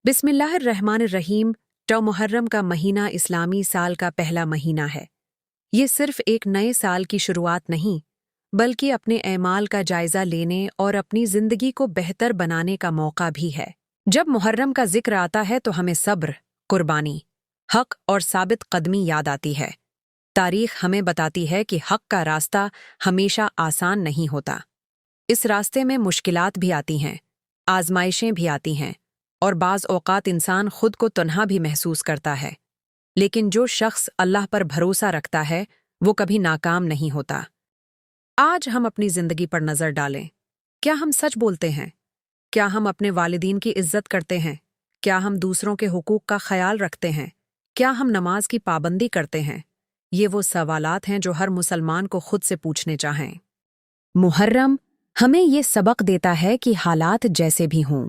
बिस्मिल्लाहिर्रहमानिर्रहीम। मुहर्रम का महीना इस्लामी साल का पहला महीना है। ये सिर्फ एक नए साल की शुरुआत नहीं, बल्कि अपने एमाल का जायजा लेने और अपनी जिंदगी को बेहतर बनाने का मौका भी है। जब मुहर्रम का जिक्र आता है तो हमें सब्र, कुर्बानी, हक और साबित कदमी याद आती है। तारीख हमें बताती है कि हक का रास्ता हमेशा आसान नहीं होता। इस रास्ते में मुश्किलात भी आती हैं, आजमाइशें भी आती हैं, और बाज़ औक़ात इंसान खुद को तन्हा भी महसूस करता है। लेकिन जो शख्स अल्लाह पर भरोसा रखता है वो कभी नाकाम नहीं होता। आज हम अपनी ज़िंदगी पर नज़र डालें। क्या हम सच बोलते हैं? क्या हम अपने वालिदीन की इज्जत करते हैं? क्या हम दूसरों के हुकूक का ख्याल रखते हैं? क्या हम नमाज की पाबंदी करते हैं? ये वो सवालात हैं जो हर मुसलमान को खुद से पूछने चाहें। मुहर्रम हमें ये सबक देता है कि हालात जैसे भी हों,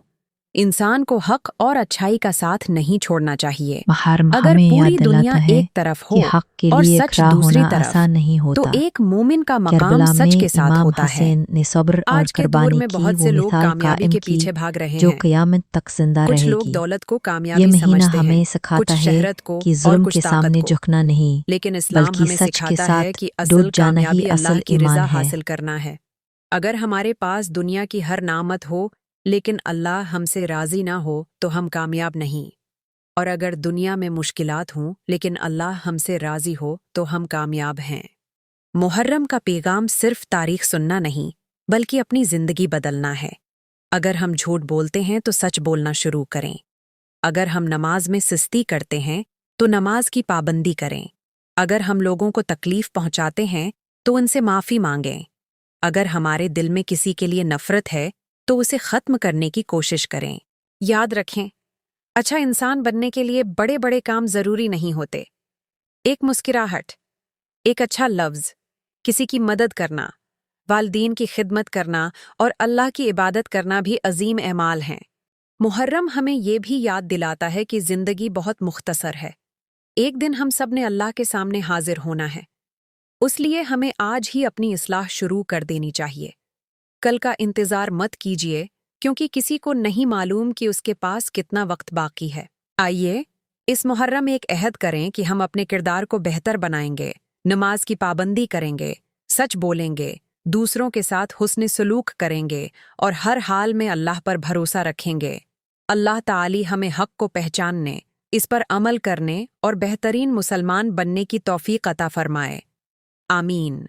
इंसान को हक और अच्छाई का साथ नहीं छोड़ना चाहिए। मुहर्रम अगर हमें पूरी याद दुनिया दिलाता है एक तरफ हो कि हक के और लिए सच खड़ा दूसरी होना तरफ, आसान नहीं तो होता। एक मोमिन का मकाम करबला सच में के साथ इमाम होता है। हसैन ने सब्र और आज के दौर कुर्बानी में की बहुत वो से लोग मिसाल कामयाबी कायम के की पीछे भाग रहे जो हैं। क़यामत तक जिंदा कुछ लोग रहेगी। दौलत को ये कामयाबी महीना समझते हैं, हमें कुछ सिखाता है शहरत को कि और जुल्म कुछ के ताकत सामने को। झुकना नहीं, लेकिन इस्लाम बल्कि हमें सच के सिखाता है साथ कि डट असल जाना ही कामयाबी अल्लाह असल की ईमान रज़ा है। हासिल करना है। अगर हमारे पास दुनिया की हर नामत हो लेकिन अल्लाह हमसे राज़ी ना हो तो हम कामयाब नहीं। और अगर दुनिया में मुश्किलात हों लेकिन अल्लाह हमसे राज़ी हो तो हम कामयाब हैं। मुहर्रम का पैगाम सिर्फ तारीख सुनना नहीं, बल्कि अपनी ज़िंदगी बदलना है। अगर हम झूठ बोलते हैं तो सच बोलना शुरू करें। अगर हम नमाज में सुस्ती करते हैं तो नमाज की पाबंदी करें। अगर हम लोगों को तकलीफ पहुंचाते हैं तो उनसे माफ़ी मांगें। अगर हमारे दिल में किसी के लिए नफ़रत है तो उसे ख़त्म करने की कोशिश करें। याद रखें, अच्छा इंसान बनने के लिए बड़े बड़े काम ज़रूरी नहीं होते। एक मुस्कुराहट, एक अच्छा लफ्ज़, किसी की मदद करना, वालिदीन की खिदमत करना और अल्लाह की इबादत करना भी अजीम एमाल हैं। मुहर्रम हमें ये भी याद दिलाता है कि ज़िंदगी बहुत मुख्तसर है। एक दिन हम सब ने अल्लाह के सामने हाजिर होना है। उसलिए हमें आज ही अपनी इस्लाह शुरू कर देनी चाहिए। कल का इंतज़ार मत कीजिए, क्योंकि किसी को नहीं मालूम कि उसके पास कितना वक्त बाकी है। आइए इस मुहर्रम एक अहद करें कि हम अपने किरदार को बेहतर बनाएंगे, नमाज की पाबंदी करेंगे, सच बोलेंगे, दूसरों के साथ हुस्न सलूक करेंगे और हर हाल में अल्लाह पर भरोसा रखेंगे। अल्लाह ताली हमें हक को पहचानने, इस पर अमल करने और बेहतरीन मुसलमान बनने की तौफीक अता फरमाए। आमीन।